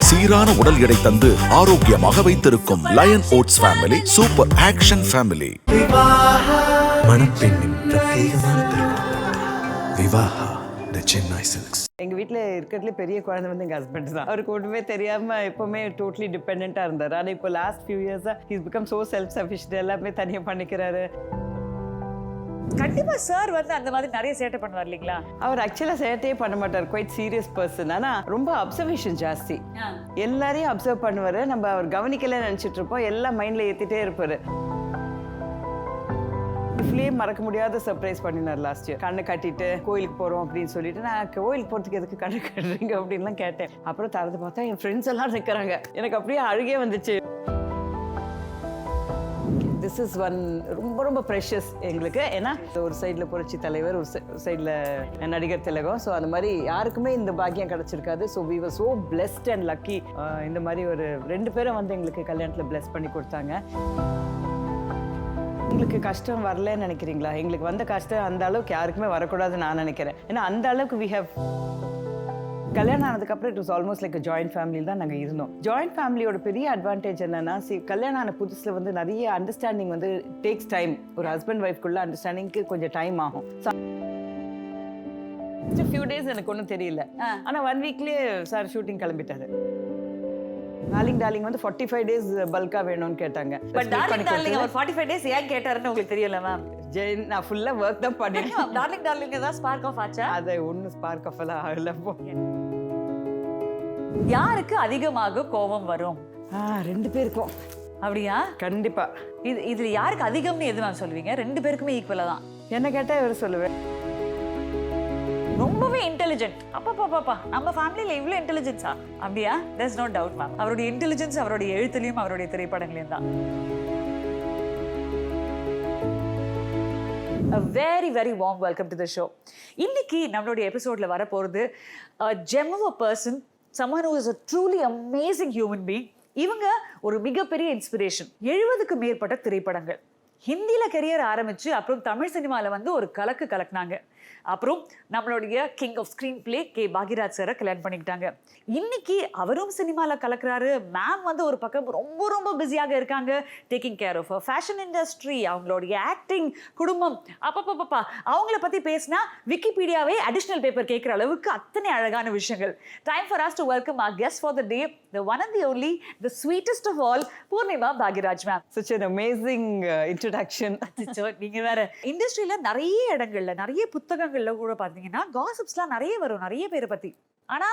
சீரான உடல் எடை தந்து ஆரோக்கியமாக வைத்திருக்கும் Lion oats family super action family. மணப்பெண்ணின் பிரத்யேகமான திருமணம் விவாஹா தி சென்னை சில்க்ஸ். எங்க வீட்டில் இருக்கிறதுல பெரிய குழந்தை வந்து எங்கள் ஹஸ்பண்ட் தான். அவருக்கு ஒன்றுமே தெரியாமல் எப்போவுமே டோட்டலி டிபெண்ட்டாக இருந்தார். ஆனால் இப்போ லாஸ்ட் ஃபியூ இயர்ஸாக he's become so self sufficient, எல்லாமே தனியாக பண்ணிக்கிறாரு. கண்டிப்பா சார் வந்து அந்த மாதிரி நிறைய சேட்டை பண்ணுவார் இல்லைங்களா? அவர் ஆக்சுவலாக சேட்டையே பண்ண மாட்டார், குவைட் சீரியஸ் பர்சன். ஆனால் ரொம்ப அப்சர்வேஷன் ஜாஸ்தி, எல்லாரையும் அப்சர்வ் பண்ணுவார். நம்ம அவர் கவனிக்கல நினச்சிட்டு இருப்போம், எல்லாம் மைண்டில் ஏற்றிட்டே இருப்பார். லைஃப்லேயே மறக்க முடியாத சர்ப்ரைஸ் பண்ணினார் லாஸ்ட் இயர். கண்ணை கட்டிட்டு கோயிலுக்கு போகிறோம் அப்படின்னு சொல்லிட்டு, நான் கோயிலுக்கு போகிறதுக்கு எதுக்கு கண்ணை கட்டுறீங்க அப்படின்லாம் கேட்டேன். அப்புறம் தரது பார்த்தா என் ஃப்ரெண்ட்ஸ் எல்லாம் நிற்கிறாங்க, எனக்கு அப்படியே அழுகே வந்துச்சு. திஸ் இஸ் ஒன் ரொம்ப ரொம்ப ப்ரெஷஸ் எங்களுக்கு. ஏன்னா ஒரு சைடில் புரட்சி தலைவர், ஒரு சைடில் நடிகர் திலகம். ஸோ அந்த மாதிரி யாருக்குமே இந்த பாக்கியம் கிடச்சிருக்காது. So we were so blessed and lucky. இந்த மாதிரி ஒரு 2 பேரும் வந்து எங்களுக்கு கல்யாணத்தில் பிளெஸ் பண்ணி கொடுத்தாங்க. எங்களுக்கு கஷ்டம் வரலன்னு நினைக்கிறீங்களா? எங்களுக்கு வந்த கஷ்டம் அந்த அளவுக்கு யாருக்குமே வரக்கூடாதுன்னு நான் நினைக்கிறேன். ஏன்னா அந்த அளவுக்கு வி ஹவ் கல்யாணம் ஆனதுக்கப்புறம் it was almost like joint ஃபேமிலியில் தான் நாங்கள் இருந்தோம். ஜாயிண்ட் ஃபேமிலியோட பெரிய அட்வான்டேஜ் என்னன்னா, கல்யாணம் ஆன புதுசில் வந்து நிறைய அண்டர்ஸ்டாண்டிங் வந்து டேக்ஸ் டைம். ஒரு ஹஸ்பண்ட் ஒய்ஃப்குள்ள அண்டர்ஸ்டாண்டிங்க்கு கொஞ்சம் டைம் ஆகும். ஃபியூ டேஸ் எனக்கு ஒன்றும் தெரியல. ஆனால் 1 வீக்லேயே சார் ஷூட்டிங் கிளம்பிட்டாரு. டார்லிங் வந்து 45 டேஸ் பல்கா வேணும்னு கேட்டாங்க. பட் டார்லிங் அவர் 45 டேஸ் ஏன் கேட்டாருன்னு உங்களுக்கு தெரியல மேம்? ஜெயின் நான் ஃபுல்லாக ஒர்க் தான் பண்ணிட்டேன். டார்லிங் தான் ஸ்பார்க் ஆஃப் ஆச்சா? அதை ஒன்றும் ஸ்பார்க் ஆஃப் எல்லாம் ஆகல. யாருக்கு அதிகமாக கோபம் வரும்? 2 பேருக்கும். அப்படியா? கண்டிப்பா. இதுல யாருக்கு அதிகம்னு எது மேம் சொல்லுவீங்க? 2 பேருக்குமே ஈக்குவலா தான். என்ன கேட்டால் இவர் சொல்லுவேன், ரொம்பவே இன்டெலிஜென்ட். அப்பா நம்ம ஃபேமிலியில இவ்வளவு இன்டெலிஜென்ஸா? அப்படியா? there's no doubt ma'am. அவருடைய இன்டெலிஜென்ஸ் அவருடைய எழுத்துலயும் அவருடைய திரைப்படங்களையும் தான். A very very warm welcome to the show. இன்னைக்கு நம்மளுடைய எபிசோட்ல வர போறது a gem of a person, someone who is a truly amazing human being. இவங்க ஒரு மிகப்பெரிய இன்ஸ்பிரேஷன். 70க்கு மேற்பட்ட திரைப்படங்கள், ஹிந்தியில கரியர் ஆரம்பிச்சு அப்புறம் தமிழ் சினிமாவில் வந்து ஒரு கலக்குனாங்க. அப்புறம் நம்மளுடைய king of screenplay K Bhagyaraj சாரை கல்யாணம் பண்ணிக்கிட்டாங்க. இன்னைக்கு அவரும் சினிமாவில் கலக்குறாரு. மேம் வந்து ஒரு பக்கம் ரொம்ப ரொம்ப பிஸியாக இருக்காங்க, taking care of fashion industry, அவங்களுடைய ஆக்டிங், குடும்பம். அப்பப்பா அவங்கள பற்றி பேசினா விக்கிபீடியாவே அடிஷ்னல் பேப்பர் கேட்குற அளவுக்கு அத்தனை அழகான விஷயங்கள். Time for us to welcome our guest for the day, the one and the only, the sweetest of all, Poornima Bhagyaraj ma'am. such an amazing introduction. நீங்க வேற. இண்டஸ்ட்ரியில நிறைய இடங்கள்ல நிறைய புத்தகங்கள்ல கூட பாத்தீங்கன்னா காசிப்ஸ்லாம் நிறைய வரும் நிறைய பேரை பத்தி. ஆனா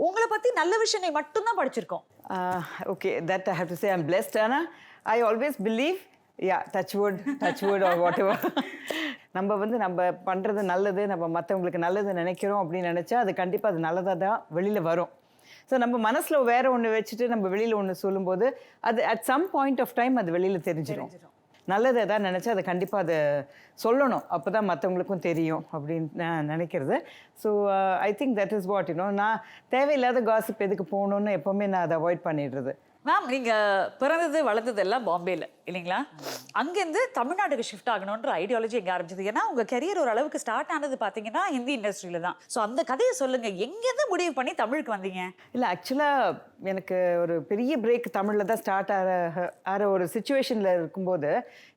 உங்களை பத்தி நல்ல விஷயங்கள் மட்டும்தான் படிச்சிருக்கோம். Okay, that I have to say I'm blessed, Anna. I always believe, yeah, touch wood or whatever. நம்ம பண்றது நல்லது, நம்ம மற்றவங்களுக்கு நல்லது நினைக்கிறோம் அப்படின்னு நினைச்சா அது கண்டிப்பாக அது நல்லதாக தான் வெளியில் வரும். ஸோ நம்ம மனசில் வேற ஒன்று வச்சுட்டு நம்ம வெளியில் ஒன்று சொல்லும்போது அது at some point of time அது வெளியில் தெரிஞ்சிடும். நல்லது எதாவது நினச்சா அதை கண்டிப்பாக அதை சொல்லணும், அப்போ தான் மற்றவங்களுக்கும் தெரியும் அப்படின்னு நான் நினைக்கிறது. So I think that is what நான் தேவையில்லாத காசிப் எதுக்கு போகணுன்னு எப்போவுமே நான் அதை அவாய்ட் பண்ணிடுறது. மேம் நீங்க பிறந்தது வளர்ந்தது எல்லாம் பாம்பேல இல்லைங்களா? அங்கேருந்து தமிழ்நாட்டுக்கு ஷிஃப்ட் ஆகணுன்ற ஐடியாலஜி எங்கே ஆரம்பிச்சது? ஏன்னா உங்க கரியர் ஒரு அளவுக்கு ஸ்டார்ட் ஆனது பார்த்தீங்கன்னா ஹிந்தி இண்டஸ்ட்ரியில தான். ஸோ அந்த கதையை சொல்லுங்க, எங்கேருந்து முடிவு பண்ணி தமிழுக்கு வந்தீங்க? இல்லை, ஆக்சுவலாக எனக்கு ஒரு பெரிய பிரேக் தமிழில் தான் ஸ்டார்ட் ஆகிற ஒரு சுச்சுவேஷனில் இருக்கும்போது,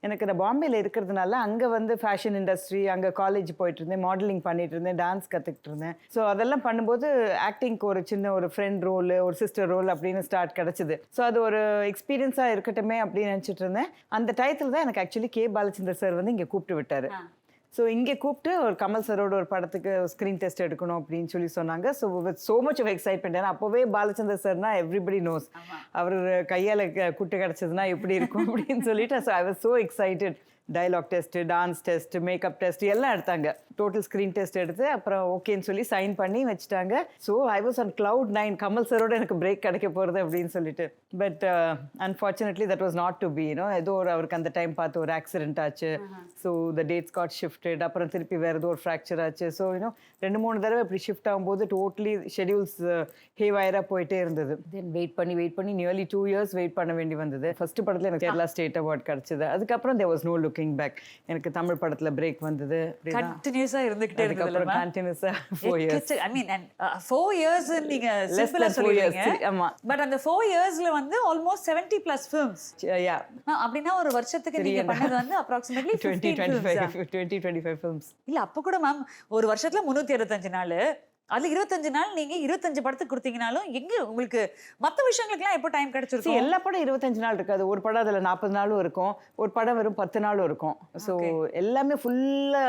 எனக்கு நான் பாம்பேயில் இருக்கிறதுனால அங்கே வந்து ஃபேஷன் இண்டஸ்ட்ரி, அங்கே காலேஜ் போயிட்டு இருந்தேன், மாடலிங் பண்ணிட்டு இருந்தேன், டான்ஸ் கற்றுக்கிட்டு இருந்தேன். ஸோ அதெல்லாம் பண்ணும்போது ஆக்டிங்க்கு ஒரு சின்ன ஒரு ஃப்ரெண்ட் ரோல், ஒரு சிஸ்டர் ரோல் அப்படின்னு ஸ்டார்ட் கிடச்சிது. ஸோ அது ஒரு எக்ஸ்பீரியன்ஸாக இருக்கட்டுமே அப்படின்னு நினச்சிட்டு இருந்தேன். அந்த டயத்தில் தான் எனக்கு ஆக்சுவலி கே பாலச்சந்தர் சார் வந்து இங்கே கூப்பிட்டு விட்டார். ஸோ இங்கே கூப்பிட்டு ஒரு கமல் சரோட ஒரு படத்துக்கு ஸ்க்ரீன் டெஸ்ட் எடுக்கணும் அப்படின்னு சொன்னாங்க. So with so much of excitement. ஏன்னா அப்போவே பாலச்சந்தர் சார்னா எவ்ரிபடி நோஸ், அவர் கையால் குட்டு கிடச்சதுன்னா எப்படி இருக்கும் அப்படின்னு சொல்லிட்டு. So I was so excited. Dialogue test, dance test, makeup test எல்லாம் எடுத்தாங்க. டோட்டல் ஸ்க்ரீன் டெஸ்ட் எடுத்து அப்புறம் ஓகேன்னு சொல்லி சைன் பண்ணி வச்சுட்டாங்க. So I was on cloud 9, Kamal சரோட எனக்கு பிரேக் கிடைக்க போகிறது அப்படின்னு சொல்லிட்டு. But unfortunately that was not to be. ஏதோ அவருக்கு அந்த டைம் பார்த்து ஒரு ஆக்சிடென்ட் ஆச்சு. So the dates got shifted. அப்புறம் திருப்பி வேறு ஏதோ ஒரு ஃப்ராக்சர் ஆச்சு. ஸோ 2-3 தடவை இப்படி ஷிஃப்ட் ஆகும்போது டோட்டலி ஷெடியூல்ஸ் ஹேவாயராக போயிட்டே இருந்தது. தென் வெயிட் பண்ணி நியர்லி 2 இயர்ஸ் வெயிட் பண்ண வேண்டி வந்தது. ஃபர்ஸ்ட் படத்தில் எனக்கு கேரளா ஸ்டேட் அவார்ட் கிடச்சிது. அதுக்கப்புறம் there was no looking back. எனக்கு தமிழ் படத்தில் பிரேக் வந்தது. கண்டினியூஸா இருந்துகிட்டே அதுக்கப்புறம் இருந்தது கண்டினியூஸா 4 years. ஐ மீன் 4 years நீங்க Less சிம்பிளா than 4 years. சொல்லிருக்கீங்க. ஆமா. பட் அந்த 4 yearsல வந்து ஆல்மோஸ்ட் 70+ films. Yeah. அப்படின்னா ஒரு வருஷத்துக்கு நீங்க பண்ணது வந்து approximately 15 films. 20-25 films. இல்ல அப்ப கூட மேம் ஒரு வருஷத்துல 365 நாள், அதுல 25 நாள் நீங்க 25 படத்துக்கு கொடுத்தீங்கனாலும் எங்க உங்களுக்கு மத்த விஷயங்களுக்குலாம் எப்போ டைம் See, கிடைச்சிருக்கும்? எல்லா படம் 25 நாள் இருக்காது. ஒரு படம் அதுல 40 நாளும் இருக்கும், ஒரு படம் வெறும் 10 நாளும் இருக்கும். ஸோ எல்லாமே ஃபுல்லா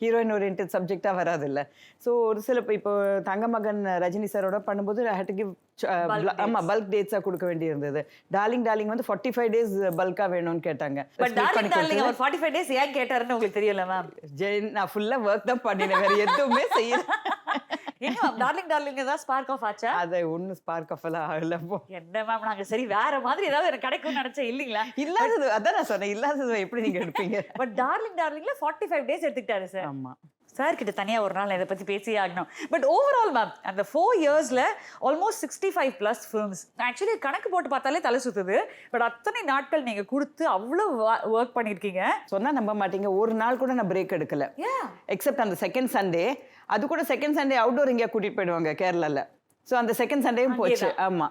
ஹீரோயின் ஓரியன்டட் சப்ஜெக்டா வராது இல்ல. ஸோ ஒரு சில இப்போ தங்கமகன் ரஜினி சாரோட பண்ணும்போது ஐ ஹேட் டு கிவ் ஆமா பல்க் டேட்ஸா கொடுக்க வேண்டியிருந்தது. டார்லிங் வந்து 45 days பல்கா வேணும்னு கேட்டாங்க. பட் டார்லிங் அவர் 45 days ஏன் கேட்டாருன்னு உங்களுக்கு தெரியல மேம். நான் ஃபுல்லா ஒர்க் தான் பண்ணினேன், வேற எதுவுமே செய்யல. என்ன மேம் டார்லிங் ஏதாவது ஸ்பார்க் ஆஃப் ஆச்சா? அதை ஒன்னும் ஸ்பார்க் ஆஃப் எல்லாம் ஆகல. என்ன மேம் நாங்க சரி வேற மாதிரி ஏதாவது எனக்கு கிடைக்கும்னு நினைச்சேன் இல்லீங்களா? இல்லாதது அதான் நான் சொன்னேன், இல்லாதது எப்படி நீங்க எடுப்பீங்க? பட் டார்லிங்ல 45 days எடுத்துக்கிட்டாரு சார். ஆமா. சார் கிட்ட தனியா ஒரு நாள் இதை பத்தி பேசியே ஆகணும். பட் ஓவரால் மேம் அந்த 4 yearsல ஆல்மோஸ்ட் 65+ films. ஆக்சுவலி கணக்கு போட்டு பார்த்தாலே தலை சுத்துது. பட் அத்தனை நாட்கள் நீங்க கொடுத்து அவ்வளவு ஒர்க் பண்ணிருக்கீங்க. சொன்னா நம்ப மாட்டீங்க, ஒரு நாள் கூட நான் பிரேக் எடுக்கல. எக்ஸப்ட் அந்த செகண்ட் சண்டே. அது கூட செகண்ட் சண்டே அவுட்டோர் எங்கேயா கூட்டிட்டு போயிடுவாங்க கேரளால. ஸோ அந்த செகண்ட் சண்டேயும் போச்சு. ஆமா.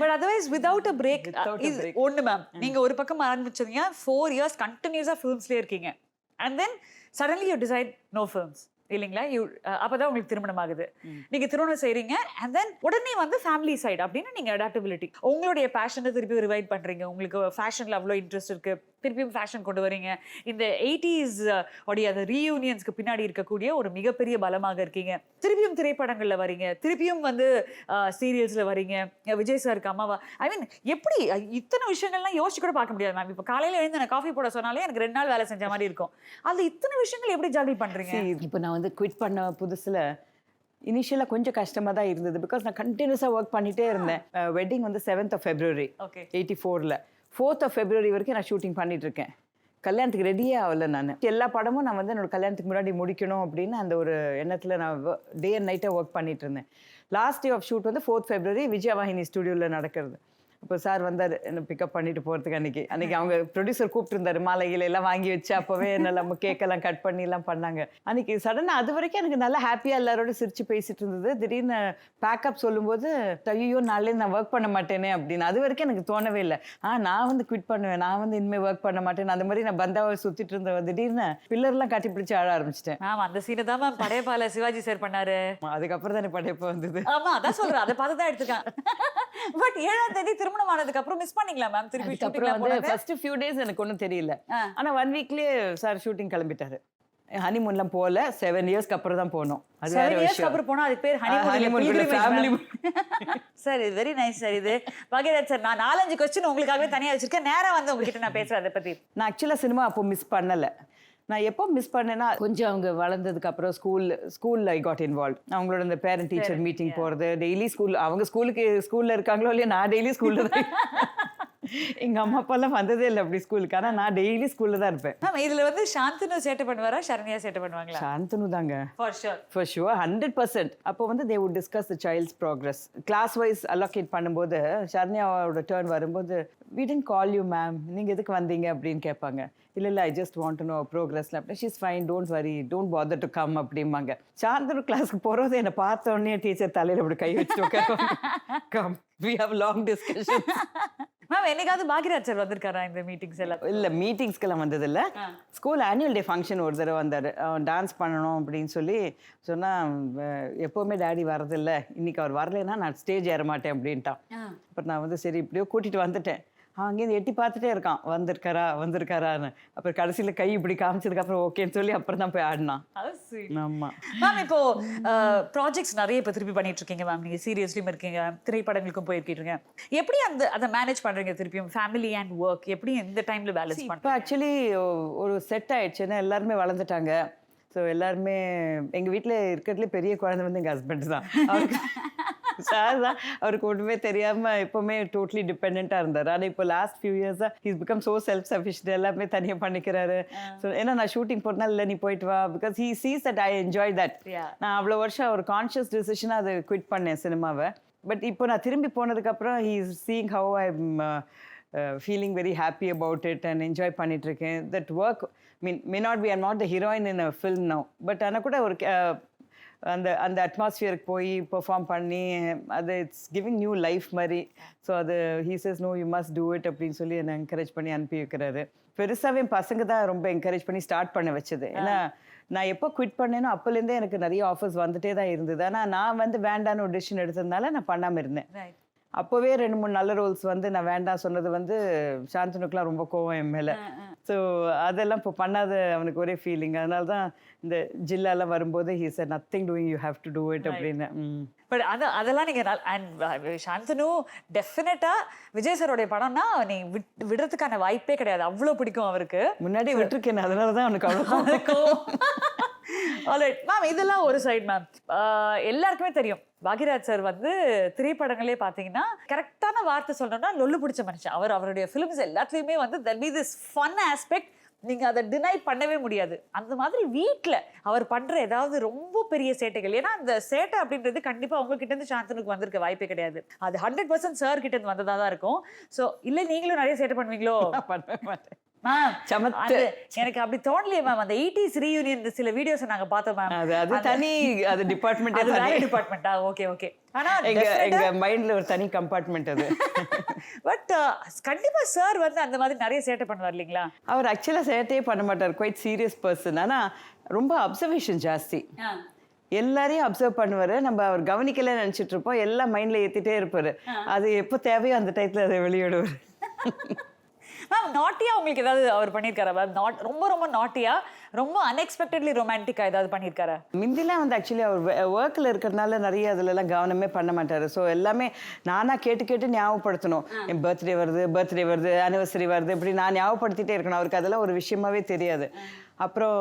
But otherwise without a break Without a break. ஒன்று மேம் நீங்க ஒரு பக்கம் ஆரம்பிச்சீங்க 4 years கண்டினியூஸா ஃபிலிம்ஸ்லேயே இருக்கீங்க. And then suddenly you decide no films இல்லைங்களா? அப்பதான் உங்களுக்கு திருமணம் ஆகுது, நீங்க திருமணம் செய்றீங்க. அண்ட் தென் உடனே வந்து ஃபேமிலி சைடு அப்படின்னு நீங்க அடாப்டபிலிட்டி உங்களுடைய பேஷனை திருப்பி ரிவைட் பண்றீங்க. உங்களுக்கு ஃபேஷன்ல அவ்வளோ இன்ட்ரெஸ்ட் இருக்கு, திருப்பியும் ஃபேஷன் கொண்டு வரீங்க. இந்த 80s உடைய அந்த ரீயூனியன்ஸ்க்கு பின்னாடி இருக்கக்கூடிய ஒரு மிகப்பெரிய பலமாக இருக்கீங்க. திருப்பியும் திரைப்படங்கள்ல வரீங்க, திருப்பியும் வந்து சீரியல்ஸ்ல வரீங்க. விஜய் சாருக்கு அம்மாவா, ஐ மீன் எப்படி இத்தனை விஷயங்கள்லாம் யோசிச்சு கூட பார்க்க முடியாது மேம். இப்போ காலையில எழுந்து நான் காஃபி போட சொன்னாலே எனக்கு 2 நாள் வேலை செஞ்ச மாதிரி இருக்கும். அதுல இத்தனை விஷயங்கள் எப்படி ஜாகிள் பண்றீங்க? இப்போ நான் வந்து குவிட் பண்ண புதுசுல இனிஷியலாக கொஞ்சம் கஷ்டமாக தான் இருந்தது. பிகாஸ் நான் கண்டினியூஸாக ஒர்க் பண்ணிகிட்டே இருந்தேன். வெட்டிங் வந்து 7th of February Okay. 84ல் 4th of February வரைக்கும் நான் ஷூட்டிங் பண்ணிட்டு இருக்கேன். கல்யாணத்துக்கு ரெடியே ஆகலை நான். எல்லா படமும் நான் வந்து என்னோட கல்யாணத்துக்கு முன்னாடி முடிக்கணும் அப்படின்னு அந்த ஒரு எண்ணத்தில் நான் டே அண்ட் நைட்டாக ஒர்க் பண்ணிட்டு இருந்தேன். லாஸ்ட் டே ஆஃப் ஷூட் வந்து 4th February விஜயவாகினி ஸ்டுடியோவில் நடக்கிறது. அப்போ சார் வந்தார் என்ன பிக்கப் பண்ணிட்டு போகிறதுக்கு. அன்னைக்கு அவங்க ப்ரொடியூசர் கூப்பிட்டுருந்தாரு, மாலைகள் எல்லாம் வாங்கி வச்சு அப்போவே என்ன நம்ம கேக்கெல்லாம் கட் பண்ணிலாம் பண்ணாங்க. அன்னைக்கு சடனாக அது வரைக்கும் எனக்கு நல்லா ஹாப்பியாக எல்லாரோட சிரிச்சு பேசிட்டு இருந்தது. திடீர்னு பேக்கப் சொல்லும்போது ஐயோ நாளே நான் ஒர்க் பண்ண மாட்டேனே அப்படின்னு. அது வரைக்கும் எனக்கு தோணவே இல்லை. நான் வந்து குவிட் பண்ணுவேன், நான் வந்து இனிமேல் ஒர்க் பண்ண மாட்டேன், அந்த மாதிரி நான் பந்தாவை சுற்றிட்டு இருந்தேன். திடீர்னு பில்லர்லாம் கட்டி பிடிச்சி ஆட ஆரம்பிச்சிட்டேன். ஆமா அந்த சீனை தான் மேம் படையப்பால சிவாஜி சார் பண்ணாரு. அதுக்கப்புறம் தான் எனக்கு படையப்பா வந்தது. ஆமா அதான் சொல்றேன், அதை பார்த்து தான் எடுத்துக்கான். பட் 7ஆம் தேதி திருமணம் ஆனதுக்கு அப்புறம் மிஸ் பண்ணீங்களா மேம்? திருப்பி அதுக்கப்புறம் வந்து ஃபர்ஸ்ட் ஃபியூ டேஸ் எனக்கு ஒன்றும் தெரியல. ஆனா 1 weekலயே சார் ஷூட்டிங் கிளம்பிட்டாரு. ஹனிமூன்லாம் போல 7 yearsக்கு அப்புறம் தான் போனோம். அது வேற 7 yearsக்கு விஷயம். அப்புறம் போனா அதுக்கு பேர் honeymoon இல்ல, family. சார் இது வெரி நைஸ் சார். இது பகீரத் சார் நான் 4-5 கொஸ்டின் உங்களுக்காகவே தனியா வச்சிருக்கேன், நேரா வந்து உங்ககிட்ட நான் பேசுறேன் அதை பத்தி. நான் ஆக்சுவலா சினிமா அப்போ மிஸ் பண்ணல. நான் எப்போ மிஸ் பண்ணேன்னா கொஞ்சம் அவங்க வளர்ந்ததுக்கு அப்புறம் ஸ்கூல்ல ஐ காட் இன்வால்வ். அவங்களோட இந்த பேரண்ட் டீச்சர் மீட்டிங் போறது, டெய்லி ஸ்கூல், அவங்க ஸ்கூல்ல இருக்காங்களோ இல்லையா, நான் டெய்லி ஸ்கூல்ல தான். எங்க அம்மா அப்பாலாம் வந்ததே இல்லை அப்படி ஸ்கூலுக்கு. ஆனா நான் டெய்லி ஸ்கூல்ல தான் இருப்பேன். மேம் இதுல வந்து சாந்தனு சேட்டை பண்ணுவாரா சரண்யா சேட்டை பண்ணுவாங்களா? சாந்தனு தாங்க ஃபார் ஷுவர் 100%. அப்போ வந்து they would discuss the child's progress. Class wise allocate பண்ணும்போது சரண்யாவோட டர்ன் வரும்போது we didn't call you ma'am, நீங்க எதுக்கு வந்தீங்க அப்படின்னு கேட்பாங்க. இல்ல I just want to know ப்ரோக்ரஸ்ல. அப்படி she's fine, don't worry, don't bother to come அப்படிம்பாங்க. சாந்தனு கிளாஸ்க்கு போறது என்னை பார்த்த உடனே டீச்சர் தலையில அப்படி கை வச்சுட்டு உட்காருவாங்க. Come we have long discussions. Ma'am என்னைக்காவது பாக்யராஜ் சார் வந்திருக்காரா இந்த மீட்டிங்ஸ் எல்லாம்? இல்லை மீட்டிங்ஸ்க்கெல்லாம் வந்தது இல்லை. ஸ்கூல் ஆனுவல் டே ஃபங்க்ஷன் ஒரு தடவை வந்தார். டான்ஸ் பண்ணணும் அப்படின்னு சொல்லி சொன்னால் எப்போவுமே டேடி வரதில்லை, இன்னைக்கு அவர் வரலைன்னா நான் ஸ்டேஜ் ஏற மாட்டேன் அப்படின்ட்டான். அப்புறம் நான் வந்து சரி இப்படியோ கூட்டிகிட்டு வந்துட்டேன். அங்கேருந்து எட்டி பார்த்துட்டே இருக்கான் வந்திருக்காரான்னு. அப்புறம் கடைசியில் கை இப்படி காமிச்சதுக்கப்புறம் ஓகேன்னு சொல்லி அப்புறம் தான் போய் ஆடினான். ஆமாம் மேம் இப்போ ப்ராஜெக்ட்ஸ் நிறைய இப்போ திருப்பி பண்ணிட்டு இருக்கீங்க மேம். நீங்கள் சீரியஸ்லியும் இருக்கீங்க, திரைப்படங்களுக்கும் போயிருக்கீங்க. எப்படி அதை மேனேஜ் பண்ணுறீங்க திருப்பியும் ஃபேமிலி அண்ட் ஒர்க் எப்படி இந்த டைமில் பேலன்ஸ் பண்ணுறீங்க? இப்போ ஆக்சுவலி ஒரு செட் ஆயிடுச்சுன்னா எல்லாருமே வளர்ந்துட்டாங்க. ஸோ எல்லாருமே எங்கள் வீட்டில் இருக்கிறதுலே பெரிய குழந்தை வந்து எங்கள் ஹஸ்பண்ட் தான். அவருக்கு சார் தான் அவருக்கு ஒன்றுமே தெரியாமல் எப்போவுமே டோட்டலி டிபெண்ட்டாக இருந்தார். ஆனால் இப்போ லாஸ்ட் ஃபியூ இயர்ஸாக he's become so self sufficient, எல்லாமே தனியாக பண்ணிக்கிறாரு. ஸோ ஏன்னா நான் ஷூட்டிங் போகிறதுனால இல்லை நீ போயிட்டு வா, because he cheese that I enjoy that. நான் அவ்வளோ வருஷம் ஒரு கான்ஷியஸ் டிசிஷனாக அதை குவிட் பண்ணேன் சினிமாவை. பட் இப்போ நான் திரும்பி போனதுக்கப்புறம் he is seeing how I feeling very happy about it and enjoy பண்ணிகிட்ருக்கேன். That work may not be I'm not the heroine in a film now, but ஆனால் கூட ஒரு அந்த அந்த அட்மாஸ்ஃபியருக்கு போய் பெர்ஃபார்ம் பண்ணி அது இட்ஸ் கிவிங் நியூ லைஃப் மாதிரி. ஸோ அது he says no you must do it அப்படின்னு சொல்லி என்னை என்கரேஜ் பண்ணி அனுப்பி வைக்கிறாரு. பெருசாகவே என் பசங்க தான் ரொம்ப என்கரேஜ் பண்ணி ஸ்டார்ட் பண்ண வச்சது. ஏன்னா நான் எப்போ குவிட் பண்ணேனோ அப்போலேருந்தே எனக்கு நிறைய ஆஃபர்ஸ் வந்துட்டே தான் இருந்தது. ஆனால் நான் வந்து வேண்டான்னு ஒரு டிசிஷன் எடுத்ததுனால நான் பண்ணாமல் இருந்தேன். அப்போவே 2-3 நல்ல ரோல்ஸ் வந்து நான் வேண்டாம் சொன்னது வந்து சாந்தனுக்குலாம் ரொம்ப கோவம் என் மேலே. ஸோ அதெல்லாம் இப்போ பண்ணாத அவனுக்கு ஒரே ஃபீலிங். அதனால தான் இந்த ஜில்லாலாம் வரும்போது he said nothing doing, you have to do it அப்படின்னு. பட் அதெல்லாம் நீங்கள் அண்ட் சாந்தனு டெஃபினட்டாக விஜய் சாரோடைய படம்னா நீ விடுறதுக்கான வாய்ப்பே கிடையாது, அவ்வளோ பிடிக்கும் அவருக்கு. முன்னாடி விட்டுருக்கேன், அதனால தான் அவனுக்கு அவ்வளோ. ஆல்ரைட் மேம், இதெல்லாம் ஒரு சைடு மேம். எல்லாருக்குமே தெரியும் பாக்யராஜ் சார் வந்து திரைப்படங்களே பார்த்தீங்கன்னா கரெக்டான வார்த்தை சொல்லணும்னா லொல்லு பிடிச்ச மனுஷன். அவருடைய ஃபிலிம்ஸ் எல்லாத்துலேயுமே வந்து there be this fun aspect, நீங்கள் அதை டினை பண்ணவே முடியாது. அந்த மாதிரி வீட்டில் அவர் பண்ணுற ஏதாவது ரொம்ப பெரிய சேட்டைகள், ஏன்னா அந்த சேட்டை அப்படின்றது கண்டிப்பாக உங்ககிட்டேருந்து சாந்தனுக்கு வந்திருக்க வாய்ப்பே கிடையாது. அது 100% சார் கிட்டேருந்து வந்ததாக தான் இருக்கும். ஸோ இல்லை நீங்களும் நிறைய சேட்டை பண்ணுவீங்களோ? பண்ண மாட்டேன் மேம். எனக்கு அப்படி தோணலையே மேம். அந்த 80s ரீயூனியன் சில வீடியோஸ் நாங்க பார்த்தோம் மேம். அது தனி, அது டிபார்ட்மெண்ட், அது வேற டிபார்ட்மெண்டா? Okay okay. ஆனா எங்க மைண்ட்ல ஒரு தனி கம்பார்ட்மெண்ட் அது. பட் கண்டிப்பா சார் வந்து அந்த மாதிரி நிறைய சேட்டை பண்ணுவார் இல்லீங்களா? அவர் ஆக்சுவலா சேட்டையே பண்ண மாட்டார், குவைட் சீரியஸ் பர்சன். ஆனா ரொம்ப அப்சர்வேஷன் ஜாஸ்தி, எல்லாரையும் அப்சர்வ் பண்ணுவாரு. நம்ம அவர் கவனிக்கல நினைச்சிட்டு இருப்போம், எல்லாம் மைண்ட்ல ஏத்திட்டே இருப்பாரு. அது எப்போ தேவையோ அந்த டைத்துல அதை வெளியிடுவார். மேம் நாட்டியா உங்களுக்கு ஏதாவது அவர் பண்ணியிருக்காரா மேம்? ரொம்ப ரொம்ப நாட்டியா, ரொம்ப அன்எக்ஸ்பெக்டட்லி ரொமான்டிக்கா ஏதாவது பண்ணியிருக்காரா? முந்திலாம் வந்து ஆக்சுவலி அவர் ஒர்க்கில் இருக்கிறதுனால நிறைய அதுலலாம் கவனமே பண்ண மாட்டார். ஸோ எல்லாமே நானாக கேட்டு ஞாபகப்படுத்தணும். என் பர்த்டே வருது, ஆனிவர்சரி வருது, இப்படி நான் ஞாபகப்படுத்திட்டே இருக்கணும். அவருக்கு அதெல்லாம் ஒரு விஷயமாவே தெரியாது. அப்புறம்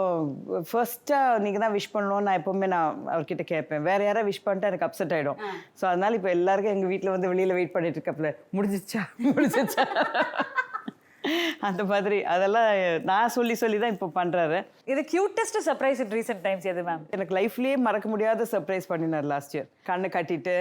ஃபர்ஸ்ட்டாக நீங்கள் தான் விஷ் பண்ணணும் நான் எப்போவுமே நான் அவர்கிட்ட கேட்பேன். வேறு யாராவது விஷ் பண்ணிட்டு எனக்கு அப்செட் ஆகிடும். ஸோ அதனால இப்போ எல்லாருக்கும் எங்கள் வீட்டில் வந்து வெளியில் வெயிட் பண்ணிட்டு இருக்கப்பல முடிஞ்சிச்சா அந்த மாதிரி அதெல்லாம் நான் சொல்லி தான் இப்போ பண்ணுறாரு. இது கியூட்டஸ்ட் சர்ப்ரைஸ் இன் ரீசெண்ட் டைம்ஸ் எது மேம்? எனக்கு லைஃப்லேயே மறக்க முடியாத சர்ப்ரைஸ் பண்ணினார் லாஸ்ட் இயர். கண்ணை கட்டிட்டு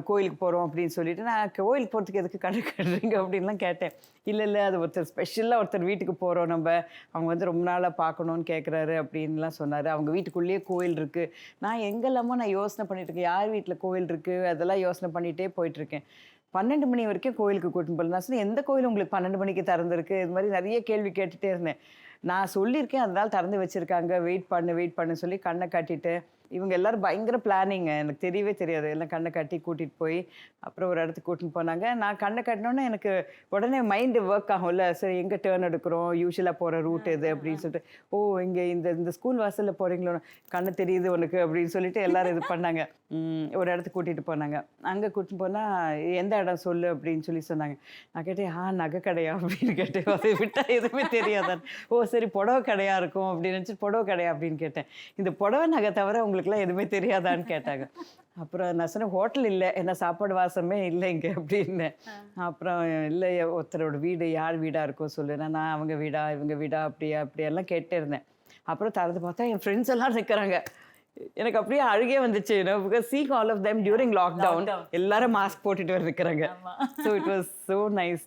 கோயிலுக்கு போகிறோம் அப்படின்னு சொல்லிட்டு, நான் கோயிலுக்கு போகிறதுக்கு எதுக்கு கண்ணை கட்டுறீங்க அப்படின்லாம் கேட்டேன். இல்லை அது ஒருத்தர் ஸ்பெஷலாக ஒருத்தர் வீட்டுக்கு போகிறோம், அவங்க வந்து ரொம்ப நாளாக பார்க்கணுன்னு கேட்குறாரு அப்படின்லாம் சொன்னார். அவங்க வீட்டுக்குள்ளேயே கோயில் இருக்குது. நான் எங்கெல்லாமோ நான் யோசனை பண்ணிட்டு இருக்கேன், யார் வீட்டில் கோயில் இருக்குது அதெல்லாம் யோசனை பண்ணிகிட்டே போயிட்டுருக்கேன். 12 மணி வரைக்கும் கோயிலுக்கு கூட்டின்னு போகல. நான் சொன்னேன், எந்த கோயில் உங்களுக்கு 12 மணிக்கு திறந்துருக்கு? இது மாதிரி நிறைய கேள்வி கேட்டுகிட்டே இருந்தேன். நான் சொல்லியிருக்கேன் அதனால திறந்து வச்சுருக்காங்க, வெயிட் பண்ணு சொல்லி கண்ணை கட்டிட்டு, இவங்க எல்லோரும் பயங்கர பிளானிங்க, எனக்கு தெரியவே தெரியாது. எல்லாம் கண்ணை கட்டி கூட்டிகிட்டு போய் அப்புறம் ஒரு இடத்துக்கு கூட்டின்னு போனாங்க. நான் கண்ணை கட்டினோன்னே எனக்கு உடனே மைண்டு ஒர்க் ஆகும்ல, சரி எங்கே டேர்ன் எடுக்கிறோம், யூஸ்வலாக போகிற ரூட் எது அப்படின்னு சொல்லிட்டு, இங்கே இந்த ஸ்கூல் வாசலில் போகிறீங்களோ, கண்ணு தெரியுது உனக்கு அப்படின்னு சொல்லிட்டு எல்லோரும் இது பண்ணாங்க. ஒரு இடத்துக்கு கூட்டிகிட்டு போனாங்க. அங்கே கூட்டின்னு போனால் எந்த இடம் சொல்லு அப்படின்னு சொல்லி சொன்னாங்க. நான் கேட்டேன், நகை கடையா அப்படின்னு கேட்டேன். அதை விட்டால் எதுவுமே தெரியாதான். சரி புடவை கடையாக இருக்கும் அப்படின்னு நினச்சிட்டு புடவை கடையா அப்படின்னு கேட்டேன். இந்த புடவை நகை தவிர உங்களுக்குலாம் எதுவுமே தெரியாதான்னு கேட்டாங்க. அப்புறம் நான் சொன்னேன், ஹோட்டல் இல்லை, என்ன சாப்பாடு வாசமே இல்லை இங்கே அப்படின்னு. அப்புறம் இல்லை ஒருத்தரோட வீடு, யார் வீடாக இருக்கும் சொல்லு. நான் அவங்க வீடா இவங்க வீடா அப்படியெல்லாம் கேட்டே இருந்தேன். அப்புறம் திறந்து பார்த்தா என் ஃப்ரெண்ட்ஸ் எல்லாம் நிற்கிறாங்க. எனக்கு அப்படியே அழுகே வந்துச்சு. Because seeing all of them during lockdown எல்லாரும் மாஸ்க் போட்டுட்டு இருக்கிறாங்க. So it was so nice.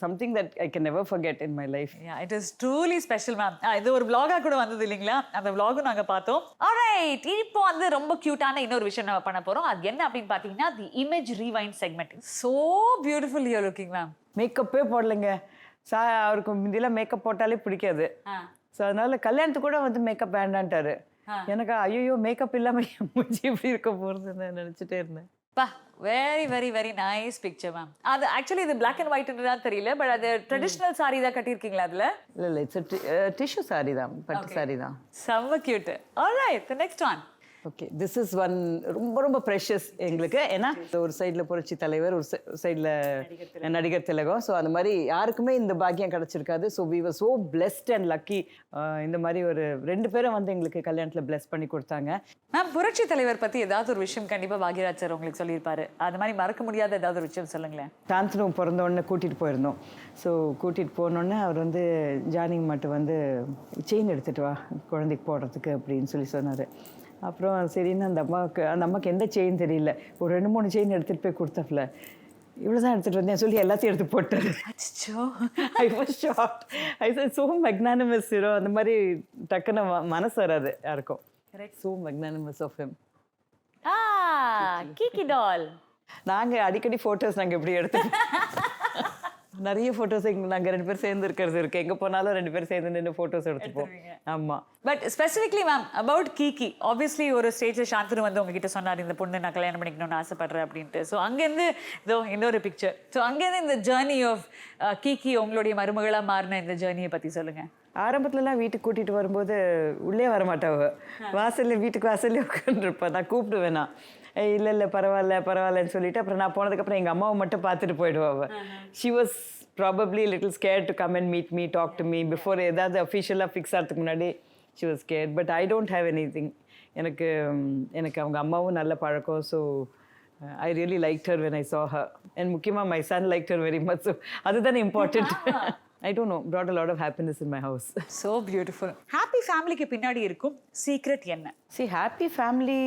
Something that I can never forget in my life. It is truly special ma'am. இது ஒரு vlog-ஆ கூட வந்தது இல்லைங்களா? அந்த vlog-உம் நாங்கள் பார்த்தோம். ஆல்ரைட், இப்போ வந்து ரொம்ப க்யூட்டான இன்னொரு விஷயம் நம்ம பண்ண போகிறோம். அது என்ன அப்படின்னு பார்த்தீங்கன்னா, the image rewind segment. So beautiful you looking ma'am. மேக்கப்பே போடலைங்க. அவருக்கு முந்தியெல்லாம் மேக்கப் போட்டாலே பிடிக்காது. ஸோ அதனால கல்யாணத்துக்கு கூட வந்து மேக்கப் வேண்டான்ட்டாரு. எனக்கு ஐயோ மேக்கப் இல்லாமல் மூஞ்சி எப்படி இருக்க போகிறதுன்னு நினச்சிட்டே இருந்தேன். Very very very nice picture ma'am. அது ஆக்சுவலி இது பிளாக் அண்ட் ஒயிட்ன்றதா தெரியல, பட் அது ட்ரெடிஷ்னல் சாரி தான் கட்டியிருக்கீங்களா அதில்? இல்லை இட்ஸ் டிஷ்யூ சாரி தான், பட்டு சாரி தான். செம்ம cute. Alright, the next one. Okay, this is one ரொம்ப ப்ரெஷஸ் எங்களுக்கு. ஏன்னா ஒரு சைடில் புரட்சி தலைவர், ஒரு சைடில் நடிகர் திலகம். ஸோ அந்த மாதிரி யாருக்குமே இந்த பாக்கியம் கிடச்சிருக்காது. So we were so blessed and lucky. இந்த மாதிரி ஒரு 2 பேரும் வந்து எங்களுக்கு கல்யாணத்தில் பிளெஸ் பண்ணி கொடுத்தாங்க. மேம், புரட்சி தலைவர் பற்றி ஏதாவது ஒரு விஷயம் கண்டிப்பாக பாக்யராஜ் சார் உங்களுக்கு சொல்லியிருப்பாரு. அது மாதிரி மறக்க முடியாத ஏதாவது ஒரு விஷயம் சொல்லுங்களேன். சாந்தனு பிறந்தோடனே கூட்டிகிட்டு போயிருந்தோம். ஸோ கூட்டிகிட்டு போனோடனே அவர் வந்து ஜானகி மட்டும் வந்து செயின் எடுத்துகிட்டு வா குழந்தைக்கு போடுறதுக்கு அப்படின்னு சொல்லி சொன்னார். அப்புறம் சரின்னு அந்த அம்மாவுக்கு எந்த செயின் தெரியல, ஒரு 2-3 செயின் எடுத்துகிட்டு போய் கொடுத்தாப்புல. இவ்வளோதான் எடுத்துகிட்டு வந்தேன் சொல்லி எல்லாத்தையும் எடுத்து போட்டாரு. அச்சோ. I was shocked. I said so magnanimous, அந்த மாதிரி டக்குன்னு மனசு வராது யாருக்கும். So magnanimous of him. Kiki doll. நாங்கள் அடிக்கடி ஃபோட்டோஸ் நாங்கள் எப்படி எடுத்து நிறைய ஃபோட்டோஸ் நாங்கள் 2 பேர் சேர்ந்து இருக்கிறது இருக்கு. எங்கே போனாலும் 2 பேர் சேர்ந்து நின்று ஃபோட்டோஸ் எடுத்துப்போம். ஆமாம். But specifically ma'am about Kiki, obviously ஒரு ஸ்டேஜில் சாந்தனு வந்து உங்ககிட்ட சொன்னார் இந்த பொண்ணு நான் கல்யாணம் பண்ணிக்கணும்னு ஆசைப்படுறேன் அப்படின்ட்டு. ஸோ அங்கேருந்து இதோ இன்னொரு பிக்சர். ஸோ அங்கேருந்து இந்த ஜேர்னி ஆஃப் கீகி உங்களுடைய மருமகளாக மாறின இந்த ஜேர்னியை பற்றி சொல்லுங்கள். ஆரம்பத்துலலாம் வீட்டுக்கு கூட்டிகிட்டு வரும்போது உள்ளே வரமாட்டாவ, வீட்டுக்கு வாசல்லே உட்காந்துருப்பேன். நான் கூப்பிடுவேன். நான் இல்லை பரவாயில்லன்னு சொல்லிட்டு அப்புறம் நான் போனதுக்கப்புறம் எங்கள் அம்மாவை மட்டும் பார்த்துட்டு போயிடுவாள். She was probably little scared to come and meet me, talk to me before ஏதாவது அஃபிஷியலாக ஃபிக்ஸ் ஆகிறதுக்கு முன்னாடி she was scared. But I don't have anything. எனக்கு அவங்க அம்மாவும் நல்ல பழக்கம். So I really like her when I saw her. And முக்கியமாக my son like her very much. So அதுதானே important. I don't know, brought a lot of happiness in my house. So beautiful. Happy ஃபேமிலிக்கு பின்னாடி இருக்கும் secret என்ன? See, happy family